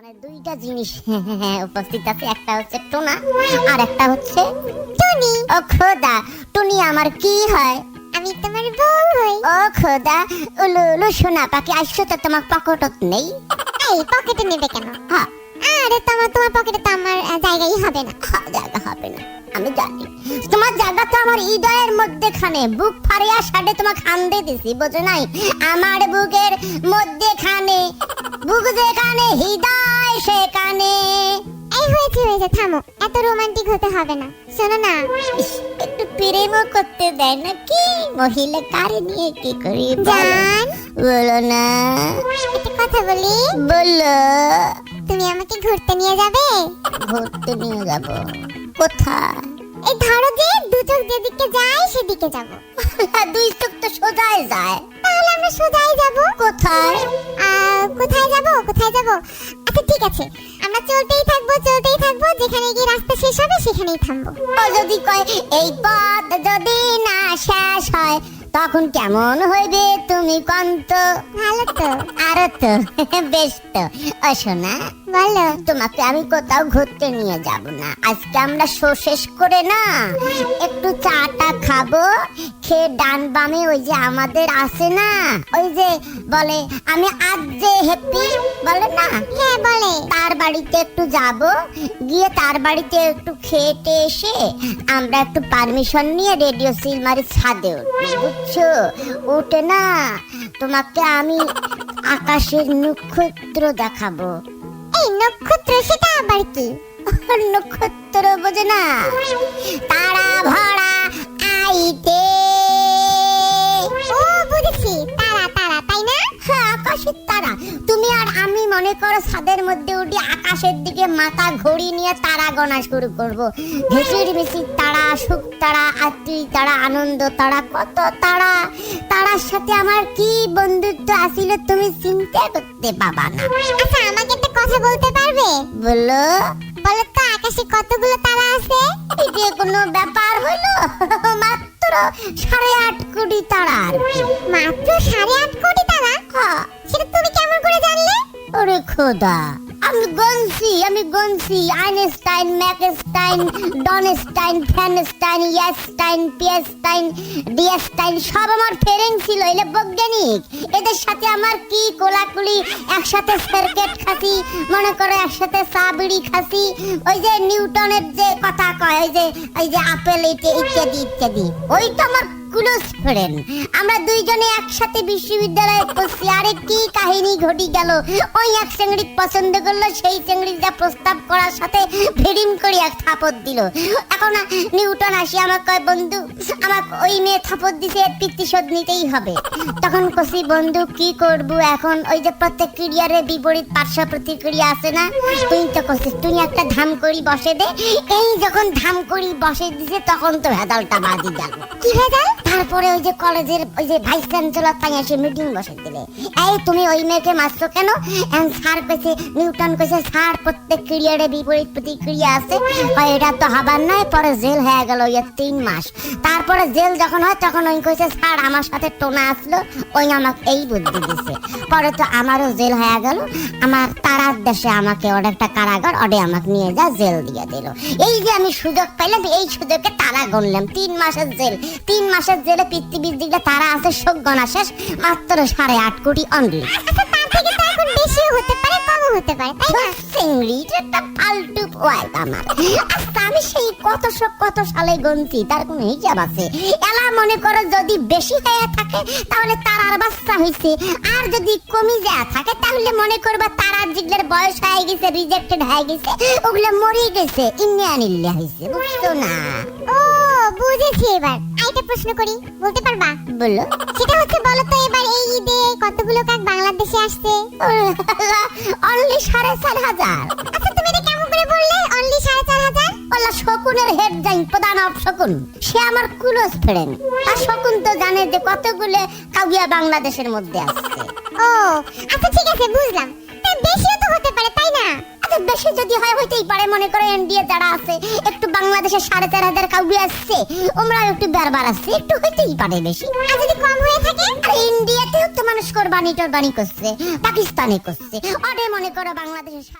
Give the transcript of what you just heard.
এখানে দুইটা জিনিস উপস্থিত আছে, একটা হচ্ছে টোনা আর একটা হচ্ছে টুনি। ও খোদা, টুনি আমার কি হয়? আমি তোমার বউ হই। ও খোদা, উলু উলু সোনা পাখি, আসছো তো তোমার পকেটত নেই? এই পকেটে নেবে কেন? হ্যাঁ, আরে তোমার পকেটে তো আমার জায়গাই হবে না। জায়গা হবে না আমি জানি, তোমার জায়গা তো আমার হৃদয়ের মধ্যেখানে, বুক ফাড়িয়া সাড়ে তোমার খান্দে দিছি, বোঝো নাই? আমার বুকের মধ্যেখানে, বুক যেখানে হৃদয় সেখানে। এই হয়েছে থামো, এত রোমান্টিক হতে হবে না। শোনো না, ইস, একটু প্রেমও করতে দেয় না কি মহিলা? কারে নিয়ে কি করি জান বলো না, একটা কথা বলি। বলো। তুমি আমাকে ঘুরতে নিয়ে যাবে? ঘুরতে নিয়ে যাব? কোথায়? এই ধরো যে দু চোখ যেদিকে যায় সেদিকে যাব। দুই চোখ তো সোজাই যায়। তাহলে আমরা সোজাই যাব। কোথায়? কোথায় যাব? আচ্ছা ঠিক আছে, আমরা চলতেই থাকবো, যেখানে গিয়ে রাস্তা শেষ হবে সেখানেই থামবো। ও যদি কয় এই পথ যদি না শেষ হয় তখন কেমন হইবে তুমি কন্ত? ভালো তো। আরো তো বেশ তো। ও শোনা, বলো। তোমাকে আমি কোথাও ঘুরতে নিয়ে যাব না, আজকে আমরা শো শেষ করে না একটু চাটা খাবো, খেয়ে ডান বামে ওই যে আমাদের আছে না, ওই যে বলে আমি আজ যে হ্যাপি বলে না, হ্যাঁ বলে। তার বাড়িতে একটু যাব, গিয়ে তার বাড়িতে একটু খেতে এসে আমরা একটু পারমিশন নিয়ে রেডিও সিলমারি ছাদে উঠবো, বুঝছো? উঠে না তোমাকে আমি আকাশের নক্ষত্র দেখাবো। এই নক্ষত্র সেটা আবার কি? নক্ষত্র বোঝে না? তারা ভরা আইতে। ও বুঝেছি, তারা তাই না? হ্যাঁ, আকাশের তারা। তুমি আর আমি মনে করো ছাদের মধ্যে উঠি, আকাশের দিকে মাথা ঘড়ি নিয়ে তারা গোনা শুরু করব। ঘিচির মিচির তারা, সুখ তারা, আত্মীয় তারা, আনন্দ তারা, কত তারা। তারার সাথে আমার কি বন্ধুত্ব আসিল তুমি চিন্তা করতে পাবা না। আচ্ছা আমাকে একটা কথা বলতে পারবে? বলো। বলো তো আকাশে কতগুলো তারা আছে? এটা কোনো ব্যাপার হলো? মাত্র 8.5 কোটি তারা আর কি। মাত্র 8.5 কোটি তারা? হ্যাঁ। সেটা তুমি কেমন করে জানলে? ওরে খোদা, আমি গনছি আইনস্টাইন, ম্যাকস্টাইন, ডনস্টাইন, ফ্যানস্টাইন, ইয়াস্টাইন, পিয়াস্টাইন, ডিয়াস্টাইন সব আমার ফেরেন ছিল, এলে বৈজ্ঞানিক। এদের সাথে আমার কি কোলাকুলি, একসাথে সার্কিট খাসি, মনে করো একসাথে চা বিড়ি খাসি, ওই যে নিউটনের যে কথা কয়, ওই যে আপেল ইত্যাদি, ওইটা আমার ক্লোজ ফ্রেন্ড। আমরা দুইজনে একসাথে বিশ্ববিদ্যালয়ে পড়ছি। আরে কি কাহিনী ঘটি গেল, ওই এক চেংড়ি পছন্দ করলো, সেই চেংড়ি যা প্রস্তাব করার সাথে ভেডিম করে এক থাপড় দিল। এখন নিউটন আসি আমার কয়, বন্ধু আমার ওই মেয়ে থাপড় দিছে, প্রতিশোধ নিতেই হবে। তখন কসি, বন্ধু কি করবো এখন? ওই যে প্রত্যেক ক্রিয়ার বিপরীত পার্শ্ব প্রতিক্রিয়া আছে না, তুই তো কসিস তুই একটা ধাম করি বসে দে। এই যখন ধাম করি বসে দিছে তখন তো ভেদালটা বাদি গেল। কি ভেজাল? তারপরে ওই যে কলেজের ওই যে ভাইস চ্যান্সেলর তাই এসে মিটিং বসে দিলে, এই তুমি ওই মেয়েকে মারছো কেন? স্যার কইছে, নিউটন কইছে, স্যার প্রত্যেক ক্রিয়ারে বিপরীত প্রতিক্রিয়া আছে, এটা তো হবার নয়। পরে জেল হয়ে গেল 3 মাস। তারপরে জেল যখন হয় তখন ওই কইছে, স্যার আমার সাথে টোনা আসলো, ওই আমাকে এই বুদ্ধি দিছে। পরে তো আমারও জেল হয়ে গেল। আমার তারার দেশে আমাকে ওর একটা কারাগার, ওরে আমাকে নিয়ে যা জেল দিয়ে দিল। এই যে আমি সুযোগ পাইলাম, এই সুযোগে তারা গণলাম। 3 মাসের জেল, 3 মাসের জেলে পৃথিবীর দিকে তারা আছে সব গণা শেষ, মাত্র 8.5 কোটি অনলি। আচ্ছা তার থেকে তো এখন বেশিও হতে পারে, কমও হতে পারে, তাই না? চিংড়িটা একটা ফালতু ওয়াইড আমার। আচ্ছা আমি সেই কত সালে গন্তি, তার কোনো হিসাব আছে? এলা মনে করো যদি বেশি হয়ে থাকে তাহলে তারার বাচ্চা হইছে, আর যদি কমে যায় থাকে তাহলে মনে করবা তারার যেগুলোর বয়স হয়ে গেছে, রিজেক্টেড হয়ে গেছে, ওগুলো মরে গেছে, ইন্ডিয়া হইছে, বুঝছো না? ও বুঝেছি এবার। আরেকটা প্রশ্ন করি, বলতে পারবা? বলো। সেটা হচ্ছে, বলো তো এবার এই ঈদে কতগুলো কাক বাংলাদেশে আসছে? অনলি 4,500। আচ্ছা তুমি এটা কেমন করে বললে অনলি 4,500? ওলা শকুনের হেড যাই, প্রধান অফ শকুন, সে আমার ক্লোজ ফ্রেন্ড। আর শকুন তো জানে যে কতগুলো কাউয়া বাংলাদেশের মধ্যে আসছে। ও আচ্ছা ঠিক আছে, বুঝলাম। তা বেশিও তো হতে পারে, তাই না? আচ্ছা বেশি যদি হয় হইতেই পারে, মনে করে ইন্ডিয়া যারা আছে একটু বাংলাদেশে 4,500 কাউয়া আসছে, ওমরা একটু বারবার আসছে, একটু হইতেই পারে বেশি। আর যদি কম হয়ে থাকে? আর ইন্ডিয়াতেও তো মানুষ কোরবানি করছে, পাকিস্তানে করছে, ওরে মনে করো বাংলাদেশে